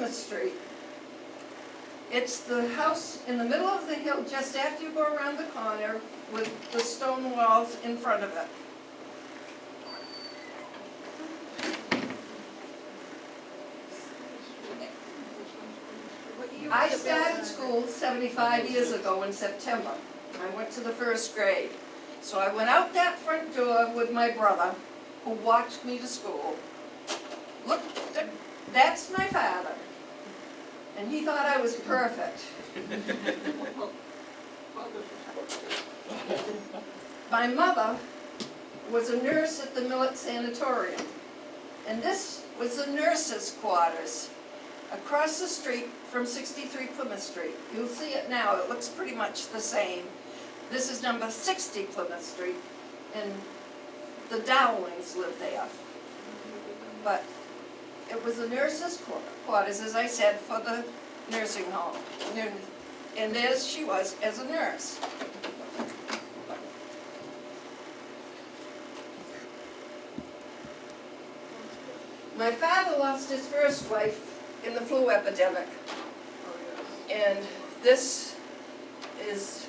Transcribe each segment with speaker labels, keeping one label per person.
Speaker 1: Plymouth Street. It's the house in the middle of the hill just after you go around the corner with the stone walls in front of it. I started school 75 years ago in September. I went to the first grade. So I went out that front door with my brother, who watched me to school. Look, that's my father. And he thought I was perfect. My mother was a nurse at the Millet Sanatorium. And this was the nurses' quarters across the street from 63 Plymouth Street. You'll see it now. It looks pretty much the same. This is number 60 Plymouth Street, and the Dowlings lived there. But it was the nurses' quarters, as I said, for the nursing home. And there she was as a nurse. My father lost his first wife in the flu epidemic. And this is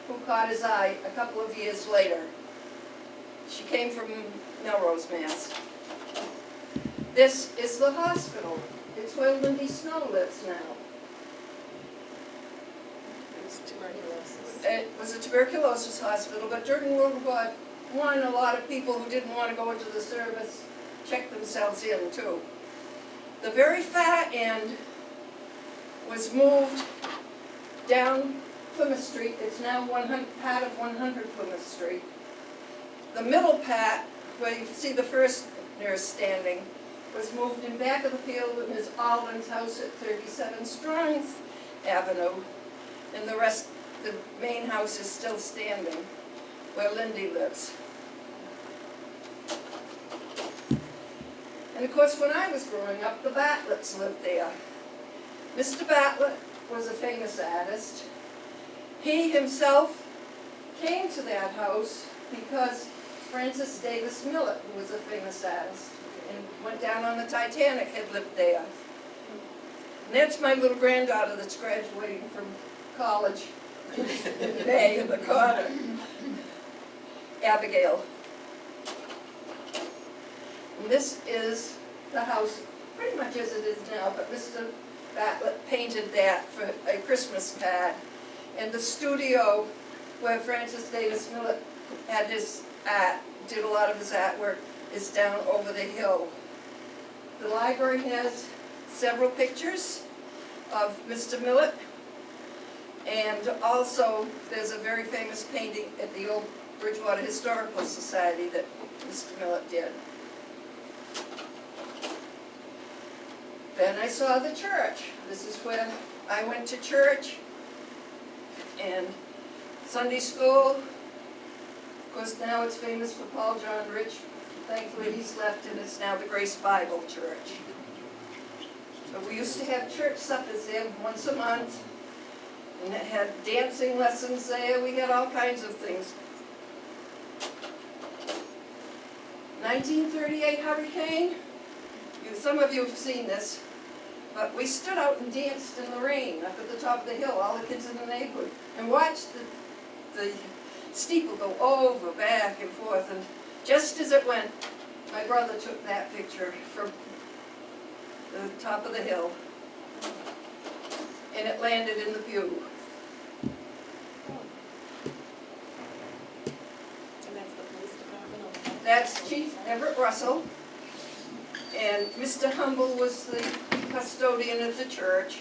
Speaker 1: who caught his eye a couple of years later. She came from Melrose, Mass. This is the hospital. It's where Lindy Snow lives now. It was a tuberculosis hospital, but during World War I, a lot of people who didn't want to go into the service checked themselves in too. The very far end was moved down Plymouth Street. It's now part of 100 Plymouth Street. The middle part, where you see the first nurse standing, was moved in back of the field in Ms. Alden's house at 37 Strong's Avenue. And the rest, the main house is still standing, where Lindy lives. And of course, when I was growing up, the Bartletts lived there. Mr. Bartlett was a famous artist. He himself came to that house because Francis Davis Millet, who was a famous artist, and went down on the Titanic, had lived there. And that's my little granddaughter that's graduating from college in May in the corner, Abigail. And this is the house, pretty much as it is now, but Mr. Bartlett painted that for a Christmas card. And the studio where Francis Davis Millet had his art, did a lot of his artwork, is down over the hill. The library has several pictures of Mr. Millet, and also there's a very famous painting at the old Bridgewater Historical Society that Mr. Millet did. Then I saw the church. This is where I went to church and Sunday school. Of course, now it's famous for Paul John Rich. Thankfully, he's left, and it's now the Grace Bible Church. But we used to have church suppers there once a month, and it had dancing lessons there. We had all kinds of things. 1938 hurricane. Some of you have seen this. But we stood out and danced in the rain up at the top of the hill, all the kids in the neighborhood, and watched the steeple go over, back and forth. And just as it went, my brother took that picture from the top of the hill, and it landed in the pew.
Speaker 2: And that's the police department?
Speaker 1: That's Chief Everett Russell, and Mr. Humble was the custodian of the church.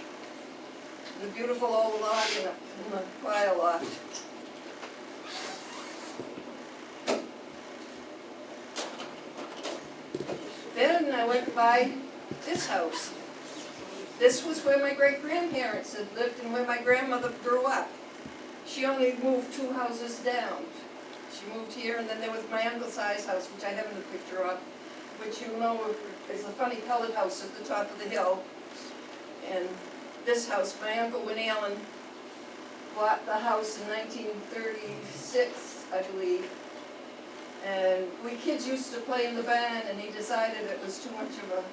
Speaker 1: And the beautiful old organ in the choir loft. Then I went by this house. This was where my great-grandparents had lived and where my grandmother grew up. She only moved 2 houses down. She moved here, and then there was my Uncle Si's house, which I haven't a picture of, which you know is a funny colored house at the top of the hill. And this house, my Uncle Winnie Allen bought the house in 1936, I believe. And we kids used to play in the band, and he decided it was too much of a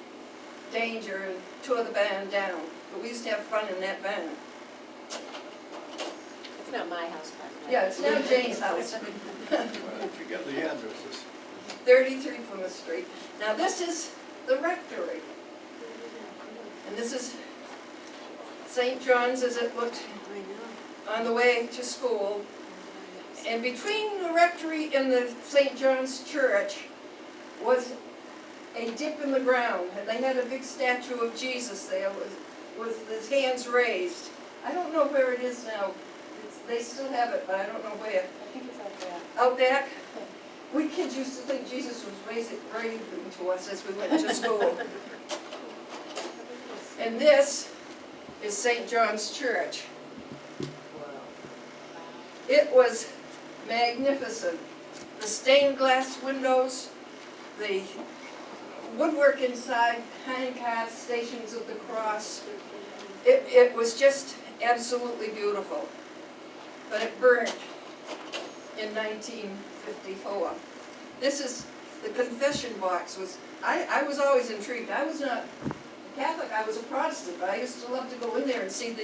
Speaker 1: danger and tore the band down. But we used to have fun in that band.
Speaker 2: It's not my house, but.
Speaker 1: Yeah, it's now Jane's house.
Speaker 3: Why don't you get the addresses?
Speaker 1: 33 Plymouth Street. Now this is the rectory. And this is St. John's as it looked
Speaker 2: I know.
Speaker 1: on the way to school. And between the rectory and the St. John's Church was a dip in the ground. And they had a big statue of Jesus there with his hands raised. I don't know where it is now. They still have it, but I don't know where.
Speaker 2: I think it's out there.
Speaker 1: Out back? We kids used to think Jesus was raving to us as we went to school. And this is St. John's Church. It was magnificent. The stained glass windows, the woodwork inside, handcart stations of the cross. It was just absolutely beautiful. But it burnt in 1954. This is the confession box. I was always intrigued. I was not Catholic, I was a Protestant, but I used to love to go in there and see the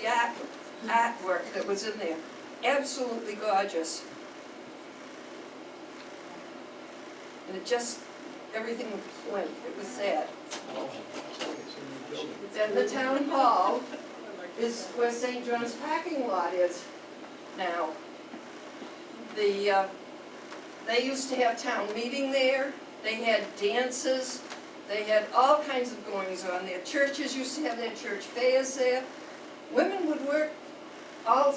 Speaker 1: artwork that was in there. Absolutely gorgeous. And it just, everything went. It was sad. Then the town hall is where St. John's parking lot is now. They used to have town meeting there. They had dances. They had all kinds of goings on there. Churches used to have their church fairs there. Women would work all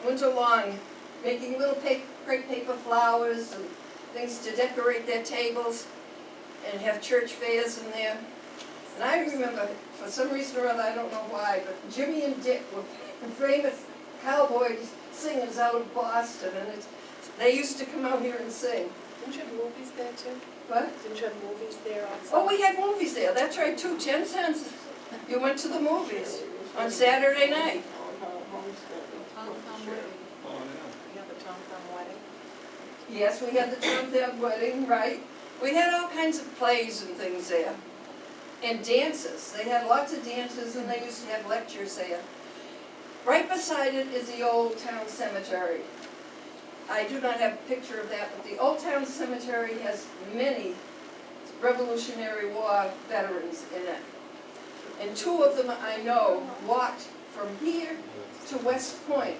Speaker 1: winter long making little crepe paper flowers and things to decorate their tables and have church fairs in there. And I remember, for some reason or other, I don't know why, but Jimmy and Dick were famous cowboy singers out of Boston, and they used to come out here and sing.
Speaker 2: Didn't you have movies there too?
Speaker 1: What?
Speaker 2: Didn't you have movies there also?
Speaker 1: Oh, we had movies there, that's right too, 10 cents. You went to the movies on Saturday night.
Speaker 3: Oh,
Speaker 2: You have the Tom Thumb wedding?
Speaker 1: Yes, we had the Tom Thumb wedding, right? We had all kinds of plays and things there. And dances. They had lots of dances and they used to have lectures there. Right beside it is the Old Town Cemetery. I do not have a picture of that, but the Old Town Cemetery has many Revolutionary War veterans in it. And two of them I know walked from here to West Point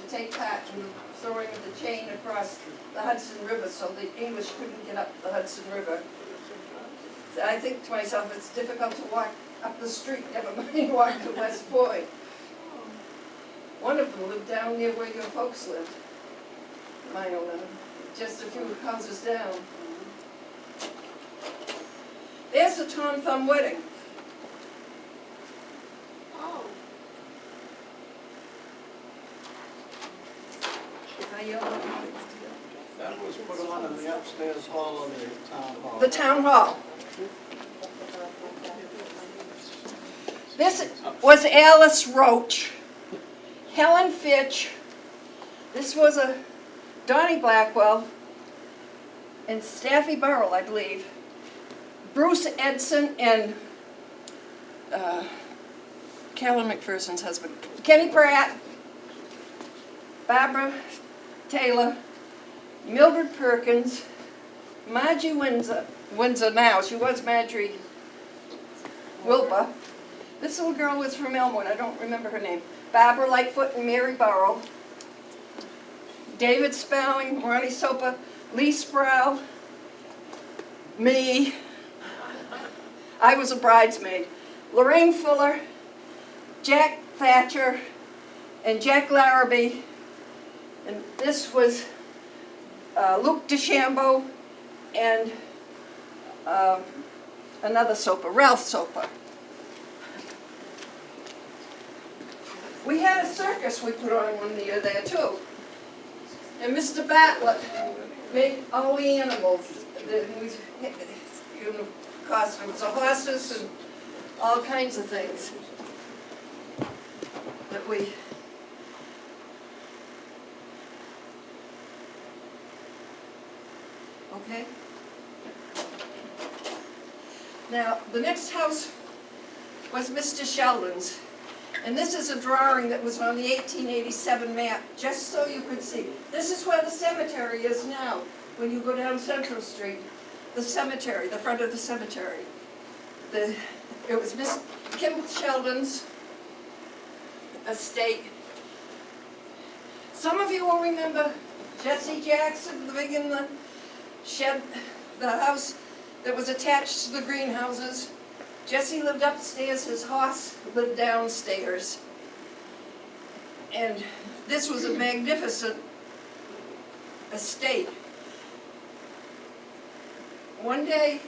Speaker 1: to take part in the throwing of the chain across the Hudson River so the English couldn't get up the Hudson River. So I think to myself, it's difficult to walk up the street, never mind walk to West Point. One of them lived down near where your folks lived. My own, just a few houses down. There's the Tom Thumb wedding.
Speaker 2: Oh.
Speaker 3: that was put on in the upstairs hall of the town hall.
Speaker 1: The town hall. This was Alice Roach, Helen Fitch. This was a Donnie Blackwell and Staffy Burrell, I believe. Bruce Edson and Carolyn McPherson's husband. Kenny Pratt, Barbara Taylor, Mildred Perkins, Margie Windsor now, she was Marjorie Wilbur. This little girl was from Elmwood, I don't remember her name. Barbara Lightfoot and Mary Burrell. David Spelling, Ronnie Soper, Lee Sproul, me. I was a bridesmaid. Lorraine Fuller, Jack Thatcher, and Jack Larrabee. And this was Luke DeChambeau and another Soper, Ralph Soper. We had a circus we put on one year there too. And Mr. Bartlett made all the animals, costumes, the horses and all kinds of things that we. Okay? Now, the next house was Mr. Sheldon's. And this is a drawing that was on the 1887 map, just so you could see. This is where the cemetery is now, when you go down Central Street. The cemetery, the front of the cemetery. It was Miss Kim Sheldon's estate. Some of you will remember Jesse Jackson living in the shed, the house that was attached to the greenhouses. Jesse lived upstairs, his horse lived downstairs. And this was a magnificent estate. One day,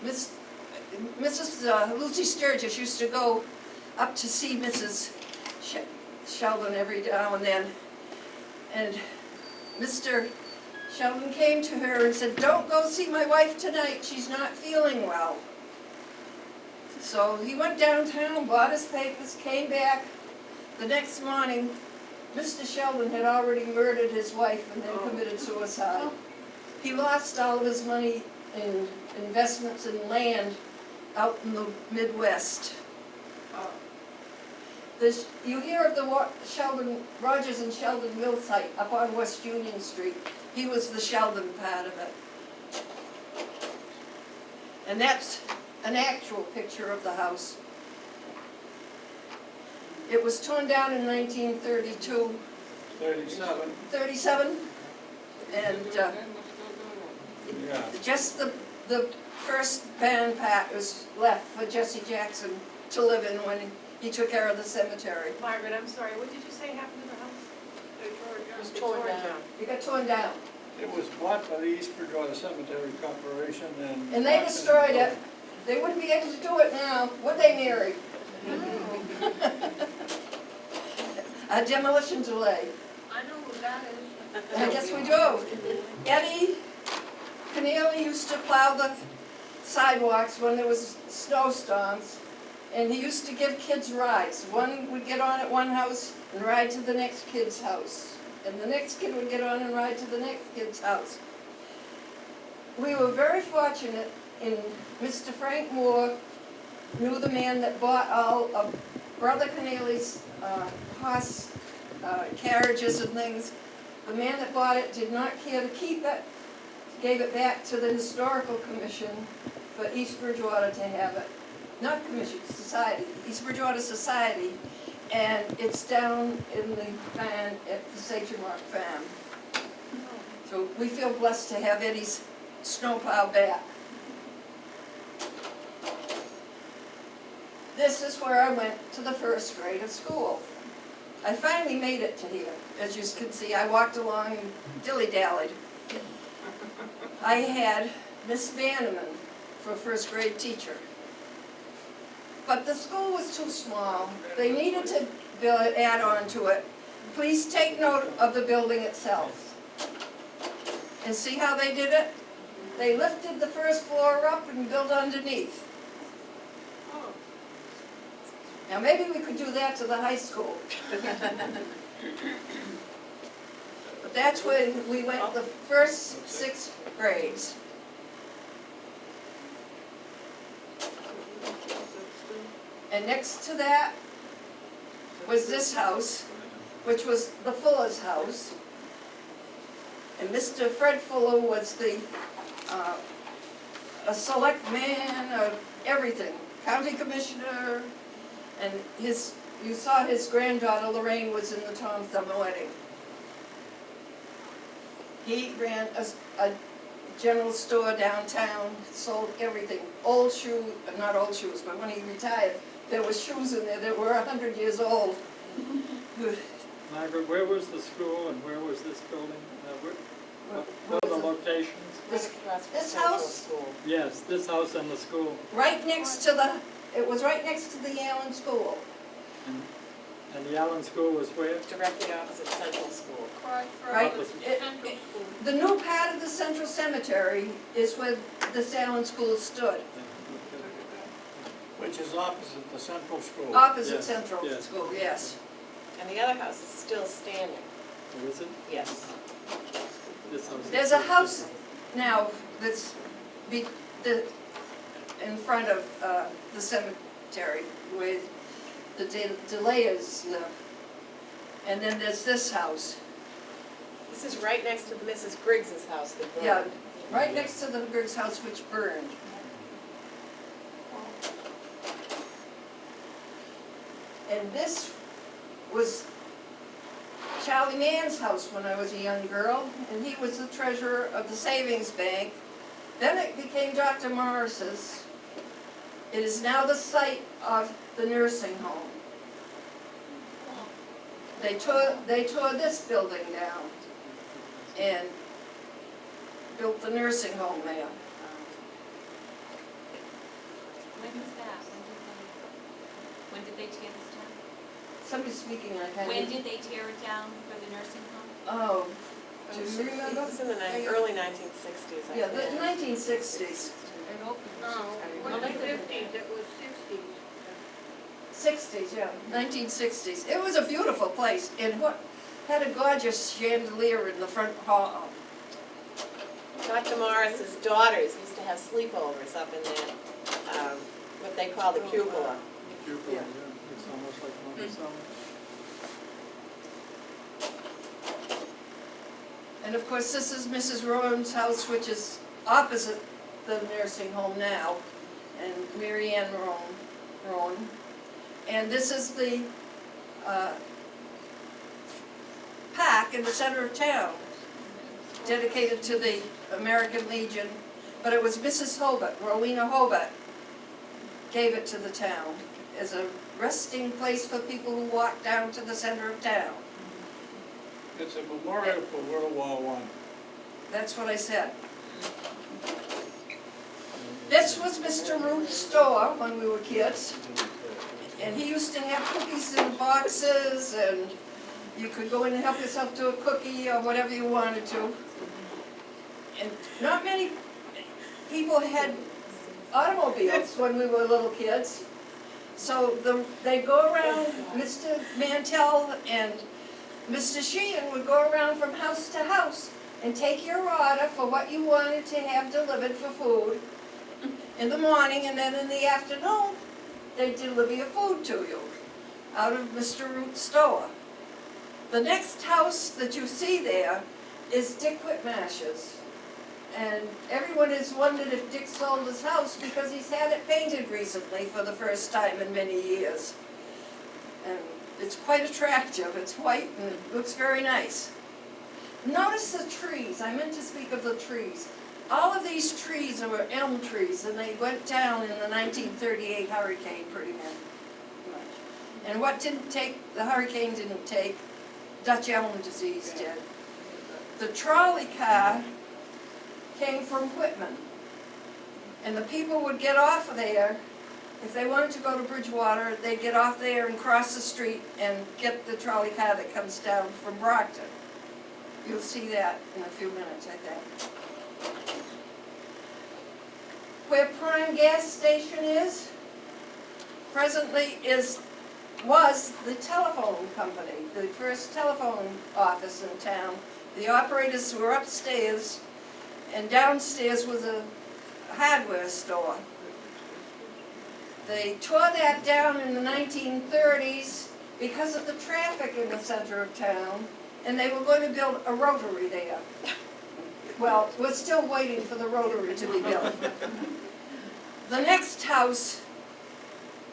Speaker 1: Mrs. Lucy Sturgis used to go up to see Mrs. Sheldon every now and then. And Mr. Sheldon came to her and said, "Don't go see my wife tonight, she's not feeling well." So he went downtown, bought his papers, came back. The next morning, Mr. Sheldon had already murdered his wife and then committed suicide. He lost all of his money in investments in land out in the Midwest. You hear of the Rogers and Sheldon mill site up on West Union Street. He was the Sheldon part of it. And that's an actual picture of the house. It was torn down in 1932.
Speaker 3: 37.
Speaker 1: 37? And
Speaker 3: Yeah.
Speaker 1: just the first band part was left for Jesse Jackson to live in when he took care of the cemetery.
Speaker 2: Margaret, I'm sorry, what did you say happened to the house? It was
Speaker 4: torn down.
Speaker 1: It got torn down.
Speaker 3: It was bought by the East Bridgwater Cemetery Corporation and...
Speaker 1: And they destroyed it. They wouldn't be able to do it now, would they, Mary? A demolition delay.
Speaker 4: I know who that is.
Speaker 1: I guess we do. Eddie Keneally used to plow the sidewalks when there was snowstorms, and he used to give kids rides. One would get on at one house and ride to the next kid's house, and the next kid would get on and ride to the next kid's house. We were very fortunate in Mr. Frank Moore knew the man that bought all of Brother Keneally's horse carriages and things. The man that bought it did not care to keep it, gave it back to the Historical Commission for East Bridgwater to have it. Not commission, society, East Bridgwater Society, and it's down in the van at the Sachem Rock Farm. So we feel blessed to have Eddie's snowplow back. This is where I went to the first grade of school. I finally made it to here. As you can see, I walked along and dilly-dallied. I had Miss Vanneman for first grade teacher. But the school was too small. They needed to add on to it. Please take note of the building itself. And see how they did it? They lifted the first floor up and built underneath. Now maybe we could do that to the high school. But that's where we went the first 6 grades. And next to that was this house, which was the Fuller's house. And Mr. Fred Fuller was a select man of everything, county commissioner, and you saw his granddaughter Lorraine was in the Tom Thumb wedding. He ran a general store downtown, sold everything, old shoes, not old shoes, but when he retired, there were shoes in there that were 100 years old.
Speaker 5: Margaret, where was the school and where was this building? What are the locations?
Speaker 1: This house,
Speaker 5: Yes, this house and the school.
Speaker 1: right next to it was right next to the Allen School.
Speaker 5: And the Allen School was where?
Speaker 2: Directly opposite Central School.
Speaker 1: Right.
Speaker 4: Central School.
Speaker 1: The new part of the Central Cemetery is where the Allen School stood,
Speaker 3: Which is opposite the Central School.
Speaker 1: opposite
Speaker 5: Yes,
Speaker 1: Central
Speaker 5: yes.
Speaker 1: School, yes.
Speaker 2: And the other house is still standing.
Speaker 5: Or is it?
Speaker 2: Yes.
Speaker 5: This house?
Speaker 1: There's a house now that's in front of the Terry, where the Delayers live. And then there's this house.
Speaker 2: This is right next to Mrs. Griggs's house that burned.
Speaker 1: Yeah, right next to the Griggs house which burned. And this was Charlie Mann's house when I was a young girl, and he was the treasurer of the savings bank. Then it became Dr. Morris's. It is now the site of the nursing home. They tore this building down and built the nursing home there.
Speaker 6: When was that? When did they tear this down?
Speaker 1: Somebody speaking, I can't.
Speaker 6: When did they tear it down for the nursing home?
Speaker 1: Oh, do you remember?
Speaker 2: It was in the early 1960s, I
Speaker 1: Yeah,
Speaker 2: think.
Speaker 1: the 1960s.
Speaker 4: No, it wasn't fifties, it was sixties.
Speaker 1: 60s, yeah, 1960s. It was a beautiful place, and what had a gorgeous chandelier in the front hall.
Speaker 2: Dr. Morris's daughters used to have sleepovers up in there, what they call the cupola.
Speaker 5: Cupola,
Speaker 1: Yeah.
Speaker 5: yeah, it's almost like Montgomery.
Speaker 1: And of course, this is Mrs. Rowan's house, which is opposite the nursing home now, and Mary Ann Rowan. And this is the park in the center of town, dedicated to the American Legion. But it was Mrs. Hobart, Rowena Hobart, gave it to the town as a resting place for people who walk down to the center of town.
Speaker 3: It's a memorial for World War I.
Speaker 1: That's what I said. This was Mr. Root's store when we were kids. And he used to have cookies in boxes, and you could go in and help yourself to a cookie or whatever you wanted to. And not many people had automobiles when we were little kids. So they'd go around, Mr. Mantell and Mr. Sheehan would go around from house to house and take your order for what you wanted to have delivered for food in the morning, and then in the afternoon, they'd deliver your food to you out of Mr. Root's store. The next house that you see there is Dick Whitmarsh's. And everyone has wondered if Dick sold his house because he's had it painted recently for the first time in many years. And it's quite attractive. It's white and looks very nice. Notice the trees. I meant to speak of the trees. All of these trees were elm trees, and they went down in the 1938 hurricane pretty much. And what didn't take, the hurricane didn't take, Dutch elm disease did. The trolley car came from Whitman. And the people would get off of there. If they wanted to go to Bridgwater, they'd get off there and cross the street and get the trolley car that comes down from Brockton. You'll see that in a few minutes, I think. Where Prime Gas Station is, presently was the telephone company, the first telephone office in town. The operators were upstairs, and downstairs was a hardware store. They tore that down in the 1930s because of the traffic in the center of town, and they were going to build a rotary there. Well, we're still waiting for the rotary to be built. The next house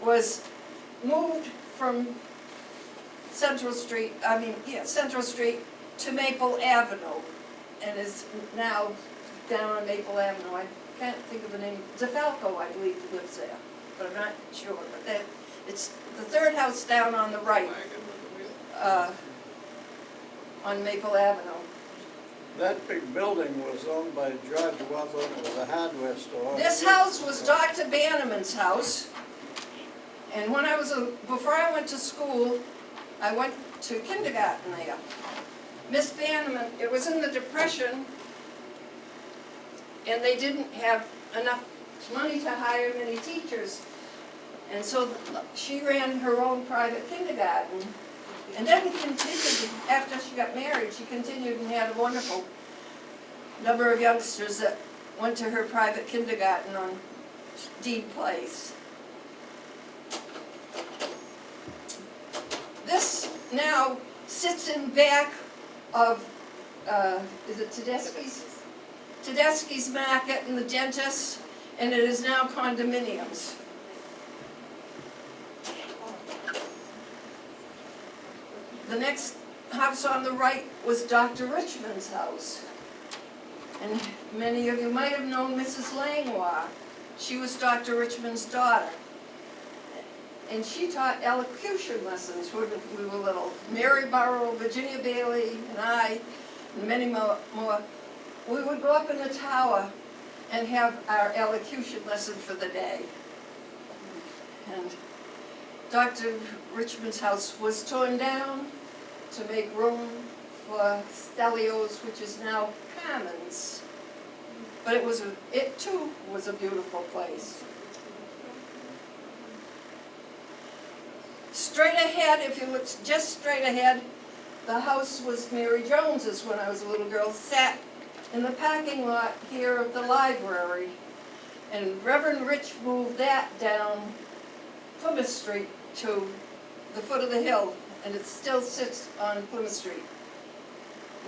Speaker 1: was moved from Central Street to Maple Avenue, and is now down on Maple Avenue. I can't think of the name. DeFalco, I believe, lives there, but I'm not sure. But it's the third house down on the right, on Maple Avenue.
Speaker 3: That big building was owned by George Weather. It was a hardware store.
Speaker 1: This house was Dr. Bannerman's house, and when before I went to school, I went to kindergarten there. Miss Bannerman, it was in the Depression, and they didn't have enough money to hire many teachers, and so she ran her own private kindergarten. And then continued, after she got married, she continued and had a wonderful number of youngsters that went to her private kindergarten on Dean Place. now sits in back of, is it Tedeschi's? Tedeschi's Market and the dentist, and it is now condominiums. The next house on the right was Dr. Richmond's house. And many of you might have known Mrs. Langlois. She was Dr. Richmond's daughter. And she taught elocution lessons when we were little. Mary Burrow, Virginia Bailey, and I, and many more. We would go up in the tower and have our elocution lesson for the day. And Dr. Richmond's house was torn down to make room for Stelio's, which is now Commons. But it too was a beautiful place. Straight ahead, if you look just straight ahead, the house was Mary Jones's when I was a little girl, sat in the parking lot here of the library. And Reverend Rich moved that down Plymouth Street to the foot of the hill, and it still sits on Plymouth Street,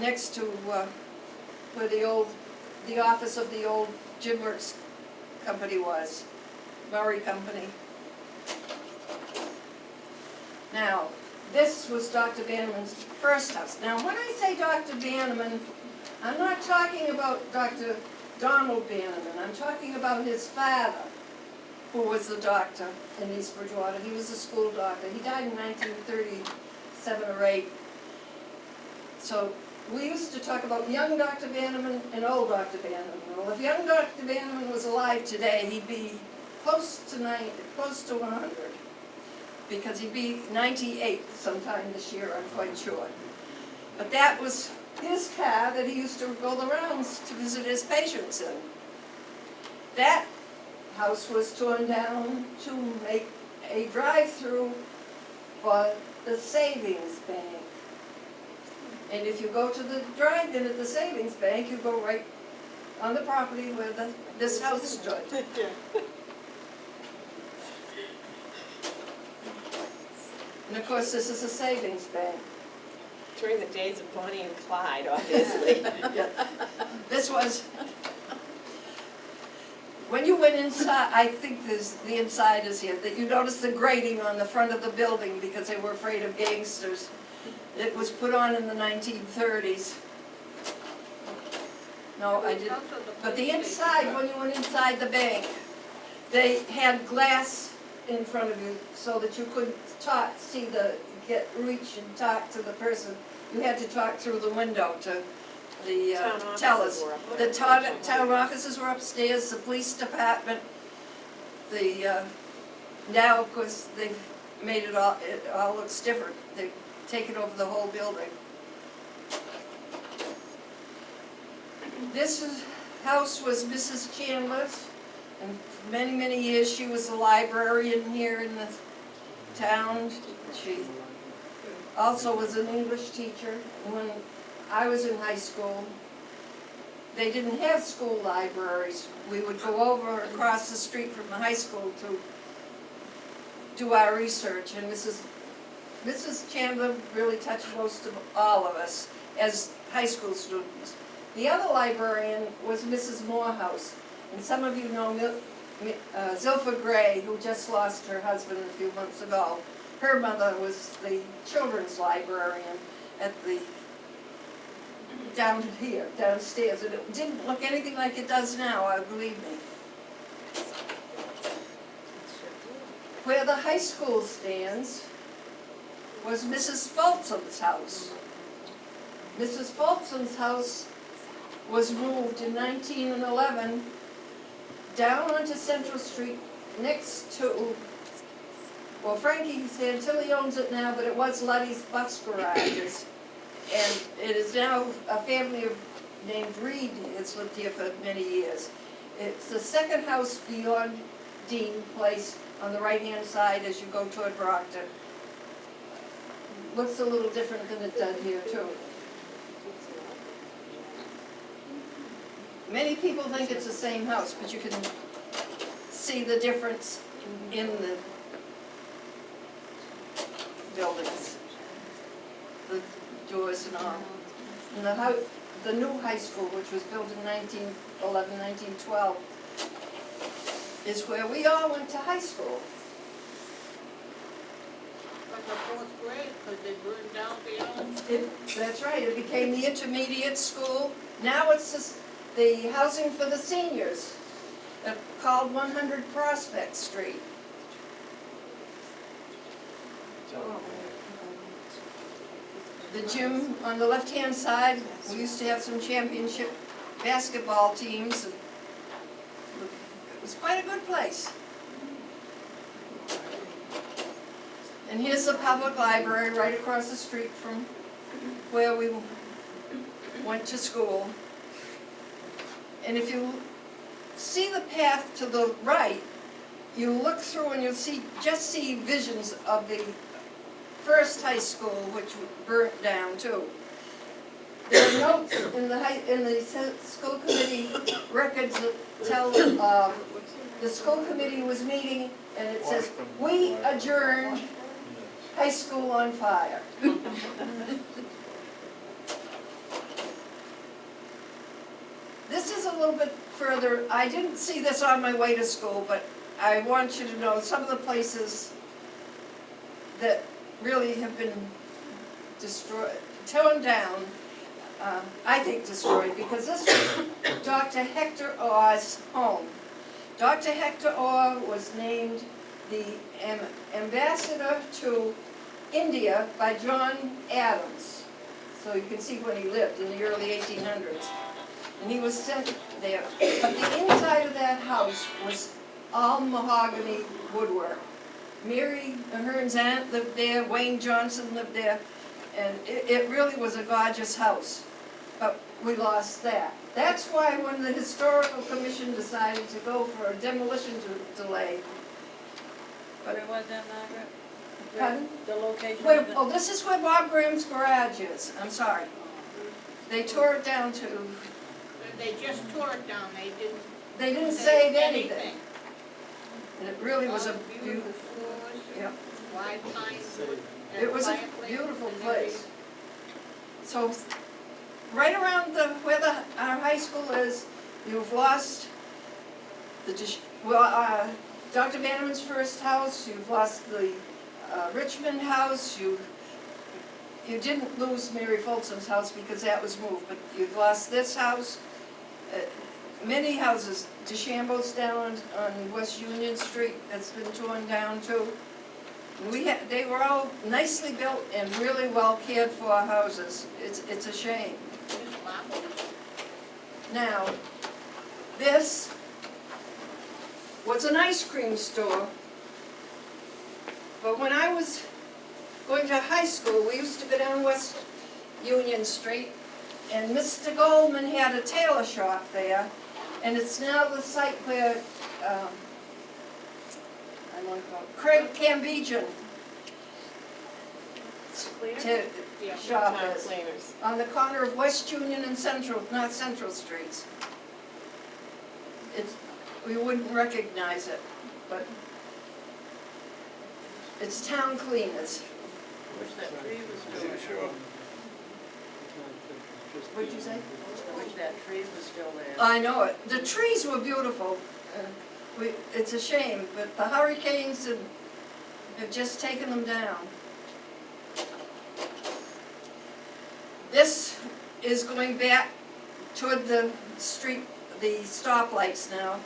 Speaker 1: next to where the office of the old Gym Works company was, Murray Company. Now, this was Dr. Bannerman's first house. Now, when I say Dr. Bannerman, I'm not talking about Dr. Donald Bannerman. I'm talking about his father, who was the doctor in East Bridgwater. He was a school doctor. He died in 1937 or 8. So we used to talk about young Dr. Bannerman and old Dr. Bannerman. Well, if young Dr. Bannerman was alive today, he'd be close to 100. Because he'd be 98 sometime this year, I'm quite sure. But that was his car that he used to go the rounds to visit his patients in. That house was torn down to make a drive-through for the savings bank. And if you go to the drive-in at the savings bank, you go right on the property where this house stood. And of course, this is a savings bank.
Speaker 2: During the days of Bonnie and Clyde, obviously.
Speaker 1: Yeah. This was, when you went inside, I think the inside is here, that you noticed the grating on the front of the building because they were afraid of gangsters. It was put on in the 1930s. No, I didn't. But the inside, when you went inside the bank, they had glass in front of you so that you couldn't reach and talk to the person. You had to talk through the window to the tellers. The town offices were upstairs, the police department. Now, of course, they've made it all looks different. They've taken over the whole building. This house was Mrs. Chandler's, and for many, many years she was a librarian here in the town. She also was an English teacher. When I was in high school, they didn't have school libraries. We would go over across the street from the high school to do our research, and Mrs. Chandler really touched most of all of us as high school students. The other librarian was Mrs. Morehouse, and some of you know Zilpha Gray, who just lost her husband a few months ago. Her mother was the children's librarian at downstairs, and it didn't look anything like it does now, believe me. Where the high school stands was Mrs. Folsom's house. Mrs. Folsom's house was moved in 1911 down onto Central Street next to, well, Frankie Santilli owns it now, but it was Luddy's Bus Garages. And it is now a family named Reed that's lived here for many years. It's the second house beyond Dean Place on the right-hand side as you go toward Brockton. Looks a little different than it does here, too. Many people think it's the same house, but you can see the difference in the buildings. the doors and all. And the new high school, which was built in 1911, 1912, is where we all went to high school.
Speaker 4: Like a fourth grade, because they burned down the old.
Speaker 1: That's right, it became the intermediate school. Now it's just the housing for the seniors, called 100 Prospect Street. The gym on the left-hand side, we used to have some championship basketball teams. It was quite a good place. And here's the public library right across the street from where we went to school. And if you see the path to the right, you look through and you'll just see visions of the first high school, which burnt down too. There are notes in the school committee records that tell the school committee was meeting, and it says, "We adjourned high school on fire." This is a little bit further. I didn't see this on my way to school, but I want you to know some of the places that really have been destroyed, torn down, I think destroyed, because this was Dr. Hector Orr's home. Dr. Hector Orr was named the ambassador to India by John Adams. So you can see when he lived in the early 1800s. And he was sent there. But the inside of that house was all mahogany woodwork. Mary Ahern's aunt lived there, Wayne Johnson lived there, and it really was a gorgeous house. But we lost that. That's why when the Historical Commission decided to go for a demolition delay. But
Speaker 7: Where was that, Margaret?
Speaker 1: Pardon?
Speaker 7: The location
Speaker 1: Where,
Speaker 7: of the...
Speaker 1: oh, this is where Bob Graham's garage is. I'm sorry. They tore it down to,
Speaker 4: They just tore it down,
Speaker 1: they didn't save anything. And it really was a
Speaker 4: Beautiful floors,
Speaker 1: yeah.
Speaker 4: wide pines, and
Speaker 1: It was a
Speaker 4: fireplace
Speaker 1: beautiful
Speaker 4: and
Speaker 1: place. So, right around where our high school is, you've lost Dr. Bannerman's first house, you've lost the Richmond house, you didn't lose Mary Folsom's house because that was moved, but you've lost this house, many houses. DeChambeau's down on West Union Street, that's been torn down too. They were all nicely built and really well cared for houses. It's a shame.
Speaker 4: just marble.
Speaker 1: Now, this was an ice cream store, but when I was going to high school, we used to go down West Union Street, and Mr. Goldman had a tailor shop there, and it's now the site where Craig Cambejan
Speaker 4: Yeah.
Speaker 1: shop
Speaker 2: Town
Speaker 1: is,
Speaker 2: cleaners.
Speaker 1: on the corner of West Union and North Central Streets. We wouldn't recognize it, but it's Town Cleaners.
Speaker 7: Wish that tree was still there.
Speaker 1: What'd you say?
Speaker 7: Wish that tree was still there.
Speaker 1: I know it. The trees were beautiful. It's a shame, but the hurricanes have just taken them down. This is going back toward the street, the stoplights now.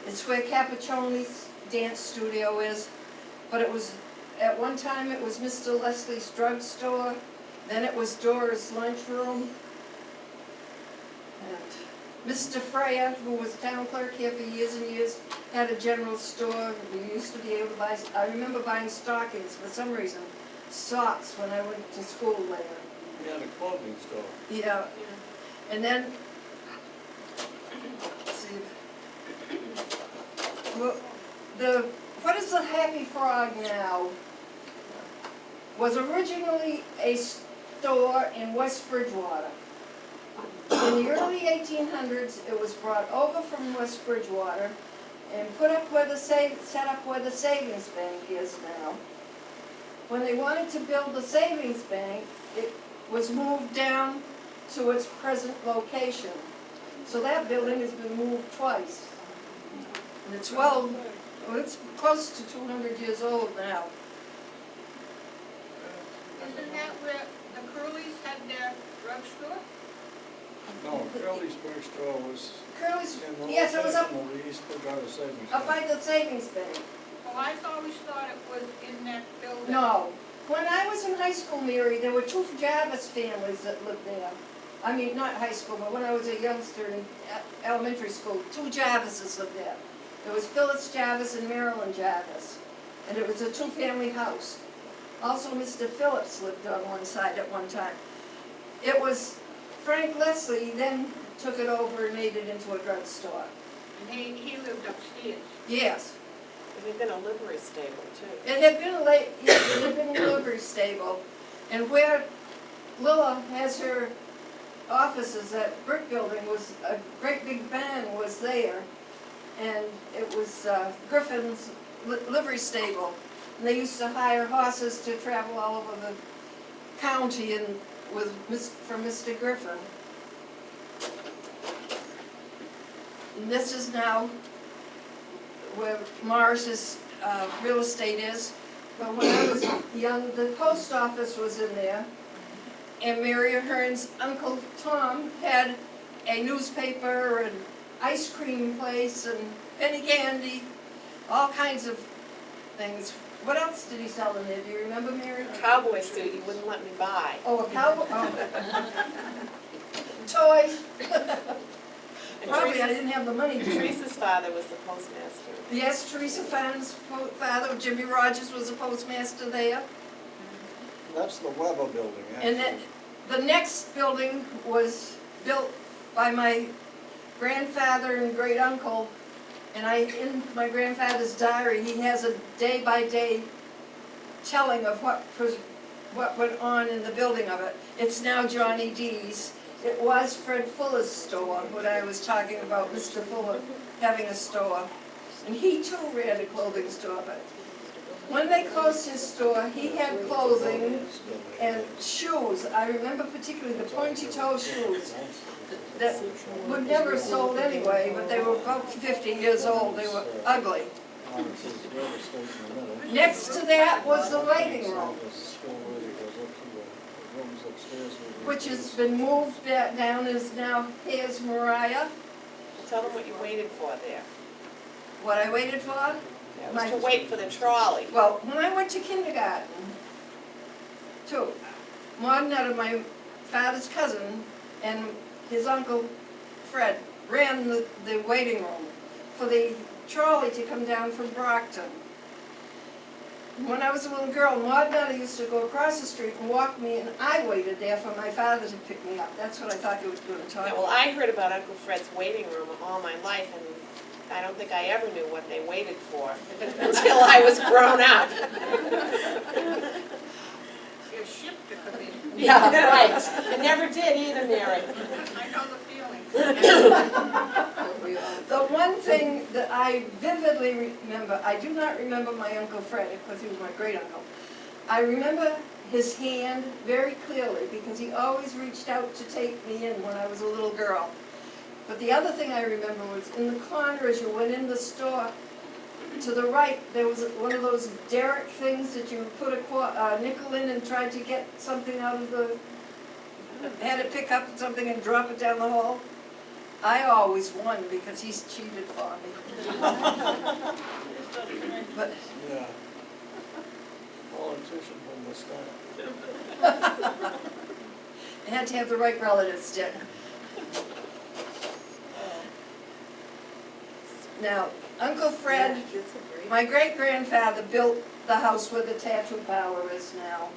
Speaker 1: It's where Capiccioni's dance studio is, but it was, at one time it was Mr. Leslie's drugstore, then it was Dora's lunchroom. And Mr. Freya, who was town clerk here for years and years, had a general store. We used to be able to buy, I remember buying stockings for some reason, socks when I went to school later.
Speaker 3: We had a clothing store.
Speaker 1: Yeah, and then, let's see, well, what is the Happy Frog now? Was originally a store in West Bridgwater. In the early 1800s, it was brought over from West Bridgwater and put up where set up where the savings bank is now. when they wanted to build the savings bank, it was moved down to its present location. So that building has been moved twice. And it's it's close to 200 years old now.
Speaker 4: Isn't that where the Curlys had their drugstore?
Speaker 3: No, Curly's drugstore was
Speaker 1: Curly's,
Speaker 3: in the
Speaker 1: yes, it was up,
Speaker 3: location of the East Bridgwater Savings
Speaker 1: up
Speaker 3: Bank.
Speaker 1: by the savings bank.
Speaker 4: Oh, I always thought it was in that building.
Speaker 1: No. When I was in high school, Mary, there were two Jarvis families that lived there. I mean, not high school, but when I was a youngster in elementary school, two Jarvises lived there. There was Phyllis Jarvis and Marilyn Jarvis, and it was a two-family house. Also, Mr. Phillips lived on one side at one time. It was Frank Leslie then took it over and made it into a drugstore.
Speaker 4: And he lived upstairs.
Speaker 1: Yes.
Speaker 2: It had been a livery stable too.
Speaker 1: It had been yes, it had been a livery stable. And where Lilla has her offices, that brick building was, a great big barn was there. And it was Griffin's livery stable. And they used to hire horses to travel all over the county and for Mr. Griffin. And this is now where Morris's real estate is. But when I was young, the post office was in there. And Mary Ahern's Uncle Tom had a newspaper and ice cream place and penny candy, all kinds of things. What else did he sell in there? Do you remember, Mary?
Speaker 2: Cowboy suit he wouldn't let me buy.
Speaker 1: Oh, a cowboy, toys.
Speaker 2: And
Speaker 1: Probably I didn't have the money to.
Speaker 2: Teresa's father was the postmaster.
Speaker 1: Yes, Teresa Fann's father, Jimmy Rogers, was a postmaster there.
Speaker 3: That's the Weber building, actually.
Speaker 1: And then the next building was built by my grandfather and great uncle. And in my grandfather's diary, he has a day-by-day telling of what went on in the building of it. It's now Johnny D's. It was Fred Fuller's store, what I was talking about, Mr. Fuller having a store. And he too ran a clothing store, but when they closed his store, he had clothing and shoes. I remember particularly the pointy-toe shoes that were never sold anyway, but they were about 50 years old. They were ugly. Next to that was the waiting room, which has been moved down, is now here's Mariah.
Speaker 2: Tell them what you waited for there.
Speaker 1: What I waited for?
Speaker 2: It was to wait for the trolley.
Speaker 1: Well, when I went to kindergarten, too, Maud Nutter, my father's cousin, and his uncle Fred ran the waiting room for the trolley to come down from Brockton. When I was a little girl, Maud Nutter used to go across the street and walk me, and I waited there for my father to pick me up. That's what I thought you were going to talk
Speaker 2: Yeah,
Speaker 1: about.
Speaker 2: well, I heard about Uncle Fred's waiting room all my life, and I don't think I ever knew what they waited for until I was grown up.
Speaker 4: Your ship to come in.
Speaker 2: Yeah, right. I never did either, Mary.
Speaker 4: I know the feeling.
Speaker 1: The one thing that I vividly remember, I do not remember my Uncle Fred, because he was my great uncle. I remember his hand very clearly, because he always reached out to take me in when I was a little girl. But the other thing I remember was in the corner as you went in the store, to the right, there was one of those derrick things that you put a nickel in and tried to get something out of the, had to pick up something and drop it down the hole. I always won because he's cheated for me. But
Speaker 3: Yeah. Politician from the start.
Speaker 1: I had to have the right relatives, Dick. Now, Uncle Fred, my great-grandfather built the house where the tattoo parlor is now.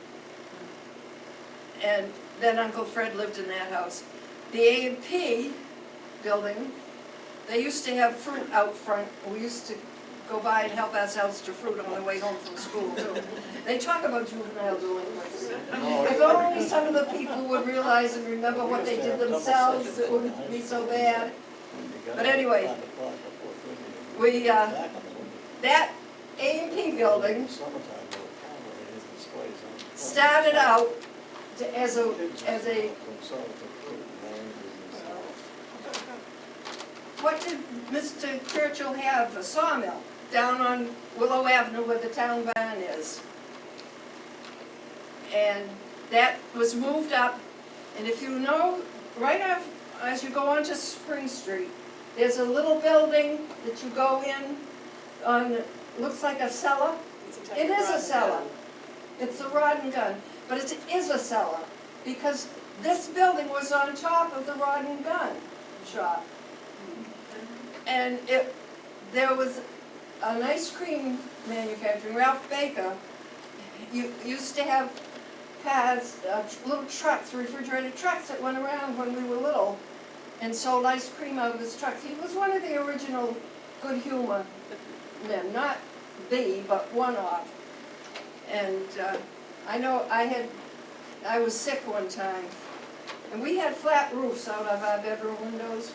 Speaker 1: And then Uncle Fred lived in that house. The A&P building, they used to have fruit out front. We used to go by and help ourselves to fruit on the way home from school, too. They talk about juvenile delinquents. If only some of the people would realize and remember what they did themselves, it wouldn't be so bad. But anyway, that A&P building started out as a, what did Mr. Churchill have? A sawmill down on Willow Avenue where the town barn is. And that was moved up, and if you know, right off, as you go onto Spring Street, there's a little building that you go in on, looks like a cellar.
Speaker 2: It's a type
Speaker 1: It
Speaker 2: of
Speaker 1: is a
Speaker 2: rod
Speaker 1: cellar.
Speaker 2: gun.
Speaker 1: It's a rod and gun, but it is a cellar, because this building was on top of the rod and gun shop. And there was an ice cream manufacturer, Ralph Baker, used to have cars, little trucks, refrigerated trucks that went around when we were little and sold ice cream out of his trucks. He was one of the original good humor men, not the, but one of. And I know I was sick one time, and we had flat roofs out of our bedroom windows.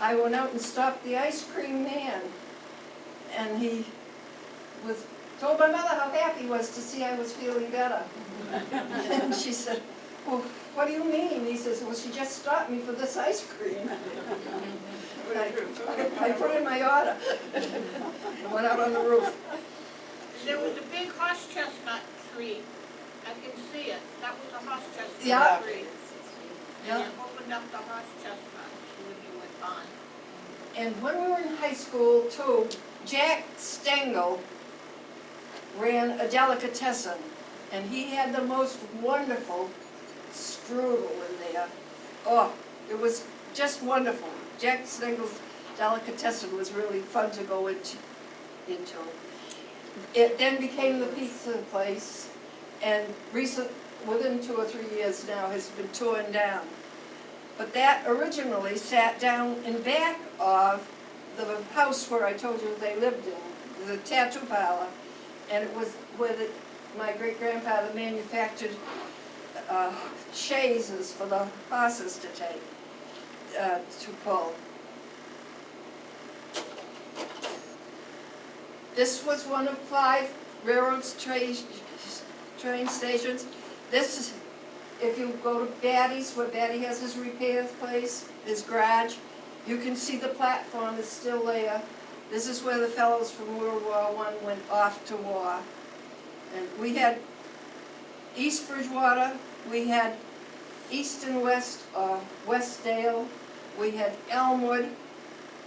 Speaker 1: I went out and stopped the ice cream man, and he told my mother how happy he was to see I was feeling better. And she said, "Well, what do you mean?" He says, "Well, she just stopped me for this ice cream." I put in my order. I went out on the roof.
Speaker 4: There was a big horse chestnut tree. I can see it. That was a horse chestnut
Speaker 1: Yeah.
Speaker 4: tree.
Speaker 1: Yeah.
Speaker 4: And you opened up the horse chestnuts when you went on.
Speaker 1: And when we were in high school too, Jack Stengel ran a delicatessen, and he had the most wonderful strudel in there. Oh, it was just wonderful. Jack Stengel's delicatessen was really fun to go into. It then became the pizza place, and within 2 or 3 years now has been torn down. But that originally sat down in back of the house where I told you they lived in, the tattoo parlor, and it was where my great-grandfather manufactured chaises for the horses to take, to pull. This was one of 5 railroad train stations. This is, if you go to Batty's, where Batty has his repair place, his garage, you can see the platform is still there. This is where the fellows from World War I went off to war. And we had East Bridgwater, we had East and West, Westdale, we had Elmwood,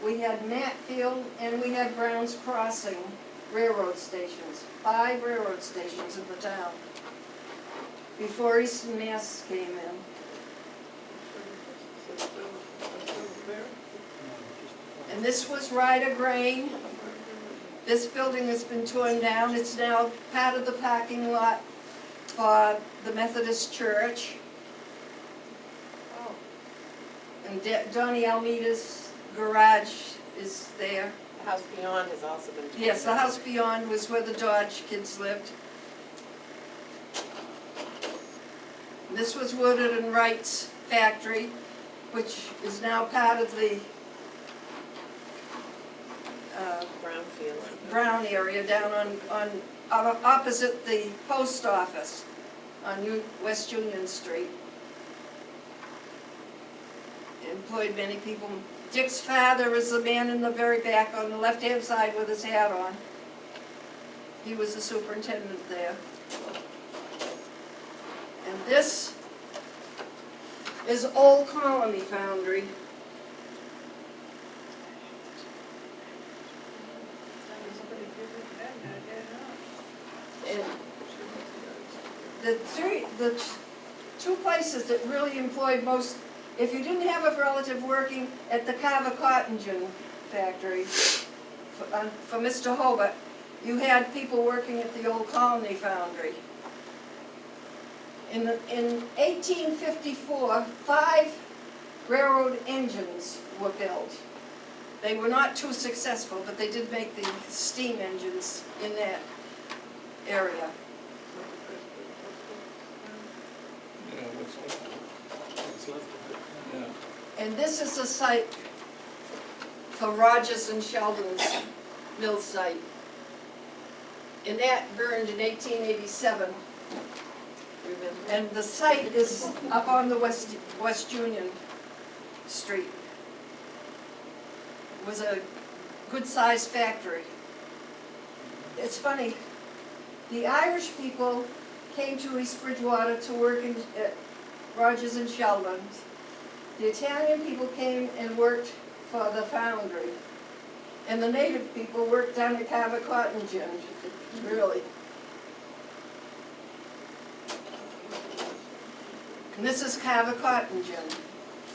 Speaker 1: we had Matfield, and we had Brown's Crossing railroad stations. 5 railroad stations in the town before Eastern Mass came in. And this was Ryder Grain. This building has been torn down. It's now part of the parking lot for the Methodist Church. And Donnie Almeida's garage is there.
Speaker 2: The house beyond has also been torn
Speaker 1: Yes, the
Speaker 2: down.
Speaker 1: house beyond was where the Dodge kids lived. This was Woodard and Wright's factory, which is now part of the
Speaker 2: Brownfield.
Speaker 1: Brown area down on opposite the post office on West Union Street. Employed many people. Dick's father is the man in the very back on the left-hand side with his hat on. He was the superintendent there. And this is Old Colony Foundry. And the 2 places that really employed most, if you didn't have a relative working at the Carver Cotton Gin factory for Mr. Hobart, you had people working at the Old Colony Foundry. In 1854, 5 railroad engines were built. They were not too successful, but they did make the steam engines in that area.
Speaker 3: Yeah, what's left?
Speaker 5: What's left of it.
Speaker 3: Yeah.
Speaker 1: And this is a site for Rogers and Sheldon's mill site. And that burned in 1887. And the site is up on the West Union Street. It was a good-sized factory. It's funny, the Irish people came to East Bridgwater to work at Rogers and Sheldon's. The Italian people came and worked for the foundry. And the native people worked down at Carver Cotton Gin, really. And this is Carver Cotton Gin.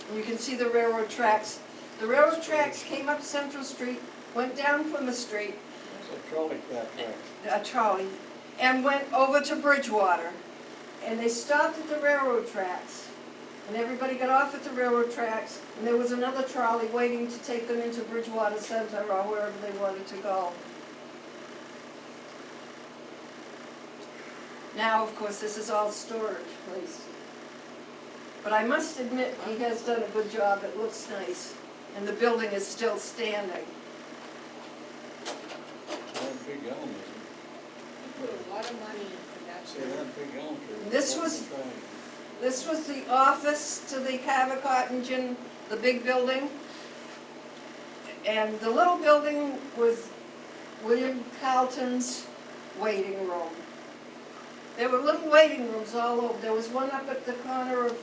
Speaker 1: And you can see the railroad tracks. The railroad tracks came up Central Street, went down Plymouth Street,
Speaker 3: It's a trolley car track.
Speaker 1: a trolley, and went over to Bridgewater. And they stopped at the railroad tracks. And everybody got off at the railroad tracks, and there was another trolley waiting to take them into Bridgewater Center or wherever they wanted to go. Now, of course, this is all storage place. But I must admit, he has done a good job. It looks nice. And the building is still standing.
Speaker 3: That big elm is,
Speaker 4: Put a lot of money into that.
Speaker 3: see that big elm tree?
Speaker 1: This was the office to the Carver Cotton Gin, the big building. And the little building was William Carlton's waiting room. There were little waiting rooms all over. There was one up at the corner of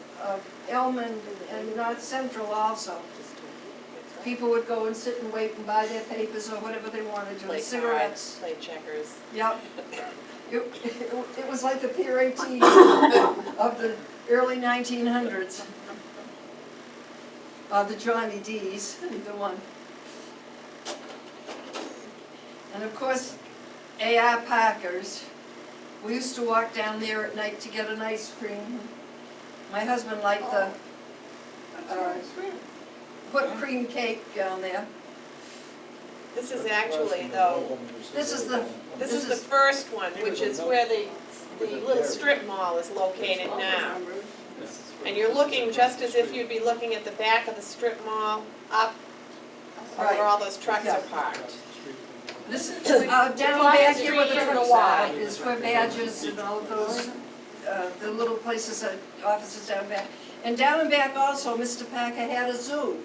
Speaker 1: Elm and North Central also. People would go and sit and wait and buy their papers or whatever they wanted to,
Speaker 2: Play
Speaker 1: cigarettes.
Speaker 2: cards, play checkers.
Speaker 1: Yep. It was like the Pier 18 of the early 1900s. The Johnny D's, either one. And of course, A.R. Parker's. We used to walk down there at night to get an ice cream. My husband liked the whipped cream cake down there.
Speaker 2: This is actually, though,
Speaker 1: This is the,
Speaker 2: this is the first one, which is where the little strip mall is located now. And you're looking just as if you'd be looking at the back of the strip mall, up where all those trucks are parked.
Speaker 1: this is down back here where the trucks are, is where Badges and all of those, the little places, offices down back. And down and back also, Mr. Parker had a zoo.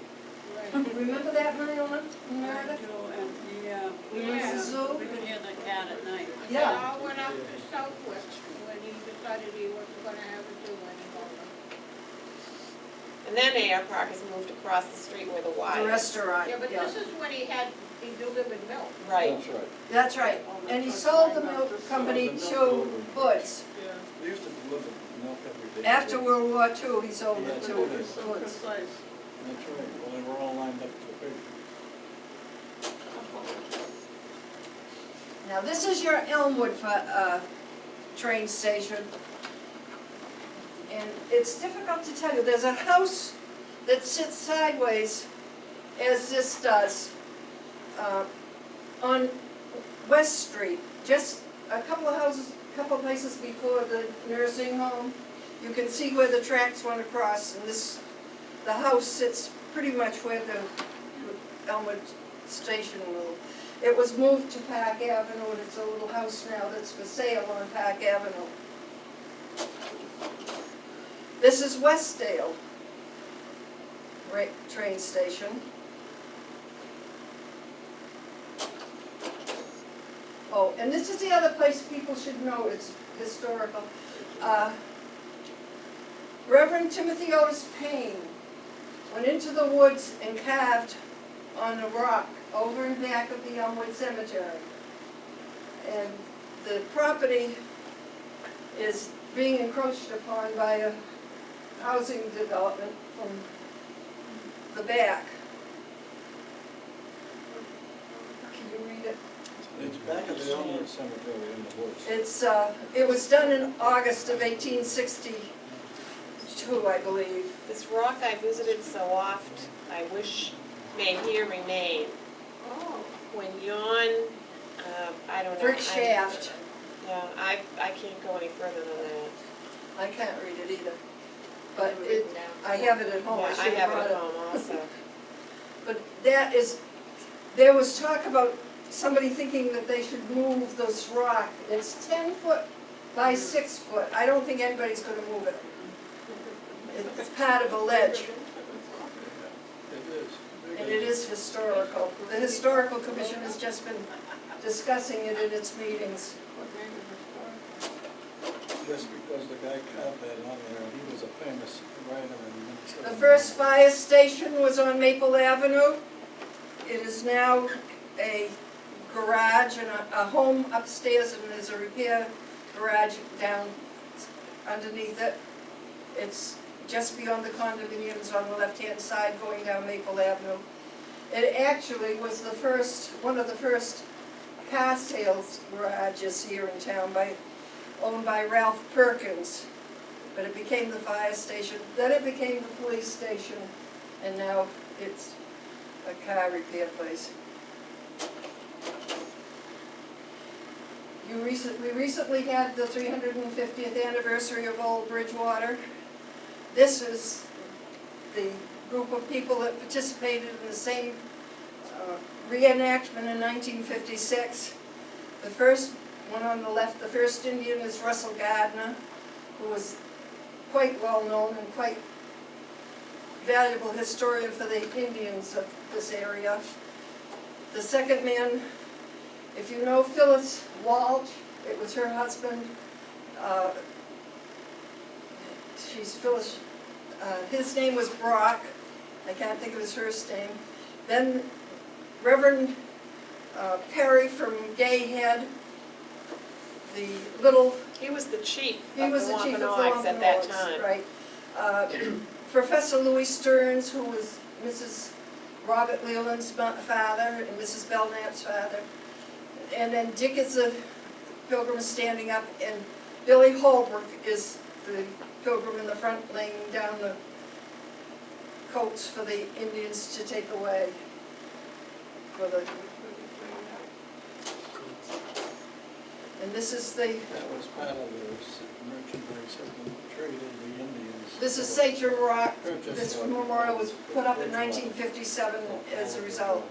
Speaker 1: Remember that, Meredith?
Speaker 7: Yeah,
Speaker 1: Remember the zoo?
Speaker 7: we could hear the cat at night.
Speaker 4: They
Speaker 1: Yeah.
Speaker 4: all went up to Southwest when he decided he wasn't gonna have a zoo anymore.
Speaker 2: And then A.R. Parker's moved across the street where the Y
Speaker 1: The
Speaker 2: is.
Speaker 1: restaurant,
Speaker 4: Yeah, but
Speaker 1: yeah.
Speaker 4: this is when he delivered milk.
Speaker 2: Right.
Speaker 3: That's right.
Speaker 1: That's right. And he sold the milk company to Hoods.
Speaker 3: They used to deliver milk every day.
Speaker 1: After World War II, he sold it to
Speaker 3: Yeah,
Speaker 1: Hoods.
Speaker 3: That's right, well, they were all lined up to the picture.
Speaker 1: Now, this is your Elmwood train station. And it's difficult to tell you. There's a house that sits sideways, as this does, on West Street, just a couple of houses, a couple of places before the nursing home. You can see where the tracks went across, and the house sits pretty much where the Elmwood station will. It was moved to Park Avenue, and it's a little house now that's for sale on Park Avenue. This is Westdale train station. Oh, and this is the other place people should know, it's historical. Reverend Timothy Otis Payne went into the woods and carved on a rock over and back of the Elmwood Cemetery. And the property is being encroached upon by a housing development from the back. Can you read it?
Speaker 3: It's back at the Elmwood Cemetery in the woods.
Speaker 1: It was done in August of 1862, I believe.
Speaker 2: This rock I visited so oft, I wish may here remain. When yon, I don't know.
Speaker 1: Brick shaft.
Speaker 2: Yeah, I can't go any further than that.
Speaker 1: I can't read it either. But I have it at home.
Speaker 2: Yeah,
Speaker 1: I
Speaker 2: I
Speaker 1: should have
Speaker 2: have it
Speaker 1: brought
Speaker 2: at home also.
Speaker 1: But there was talk about somebody thinking that they should move this rock. It's 10 foot by 6 foot. I don't think anybody's gonna move it. It's part of a ledge,
Speaker 3: It is.
Speaker 1: and it is historical. The Historical Commission has just been discussing it in its meetings.
Speaker 7: What made it historical?
Speaker 3: Just because the guy carved that on there, he was a famous writer in Minnesota.
Speaker 1: The first fire station was on Maple Avenue. It is now a garage and a home upstairs, and there's a repair garage down underneath it. It's just beyond the condominiums on the left-hand side going down Maple Avenue. It actually was the first, one of the first car sales garages here in town owned by Ralph Perkins. But it became the fire station, then it became the police station, and now it's a car repair place. We recently had the 350th anniversary of Old Bridgewater. This is the group of people that participated in the same reenactment in 1956. The first one on the left, the first Indian, is Russell Gardner, who was quite well known and quite valuable historian for the Indians of this area. The second man, if you know Phyllis Walsh, it was her husband. She's Phyllis. His name was Brock. I can't think of his first name. Then Reverend Perry from Gayhead, the little.
Speaker 2: He was the chief
Speaker 1: He
Speaker 2: of
Speaker 1: was
Speaker 2: the
Speaker 1: the chief of the
Speaker 2: Wampanoags at that
Speaker 1: Wampanoags,
Speaker 2: time.
Speaker 1: right. Professor Louis Stearns, who was Mrs. Robert Leland's father and Mrs. Belknap's father. And then Dick is the pilgrim standing up, and Billy Holbrook is the pilgrim in the front laying down the coats for the Indians to take away. And this is the,
Speaker 3: That was part of the merchandise that they traded the Indians.
Speaker 1: this is Sachem Rock.
Speaker 3: Purchased
Speaker 1: This
Speaker 3: by
Speaker 1: memorial was put up in 1957 as a result.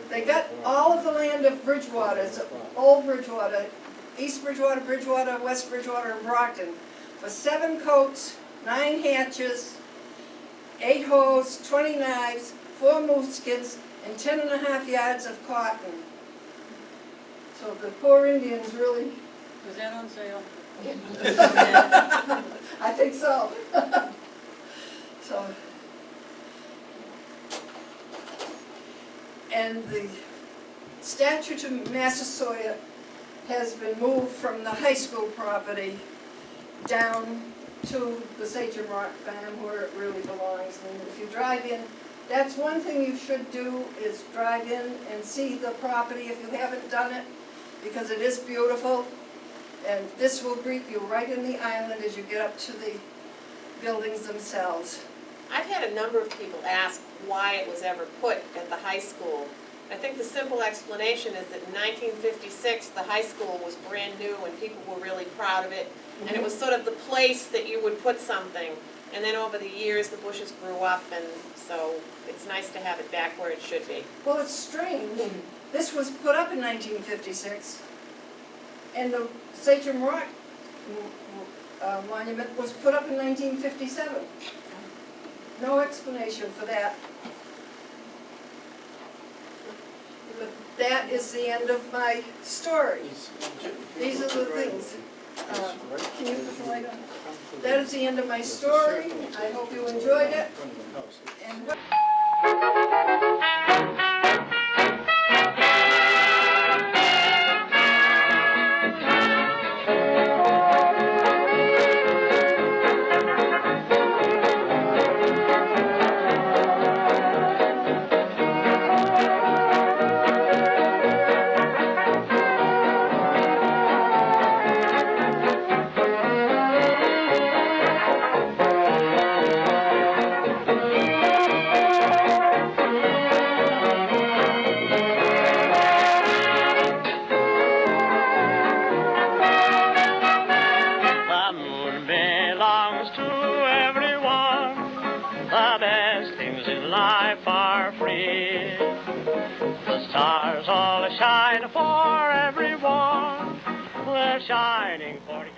Speaker 1: They got all of the land of Bridgewater, it's Old Bridgewater, East Bridgewater, Bridgewater, West Bridgewater, and Brockton, for 7 coats, 9 hatches, 8 hoes, 20 knives, 4 moose skins, and 10.5 yards of cotton. So the poor Indians really,
Speaker 7: Was that on sale?
Speaker 1: I think so. So, and the statue to Massasoit has been moved from the high school property down to the Sachem Rock Farm where it really belongs. And if you drive in, that's one thing you should do, is drive in and see the property if you haven't done it, because it is beautiful. And this will greet you right in the island as you get up to the buildings themselves.
Speaker 2: I've had a number of people ask why it was ever put at the high school. I think the simple explanation is that in 1956, the high school was brand new and people were really proud of it. And it was sort of the place that you would put something. And then over the years, the bushes grew up, and so it's nice to have it back where it should be.
Speaker 1: Well, it's strange. This was put up in 1956, and the Sachem Rock monument was put up in 1957. No explanation for that. But that is the end of my story. These are the things. Can you put the light on? That is the end of my story. I hope you enjoyed it. And what
Speaker 8: The moon belongs to everyone. The best things in life are free. The stars all shine for everyone. They're shining for you.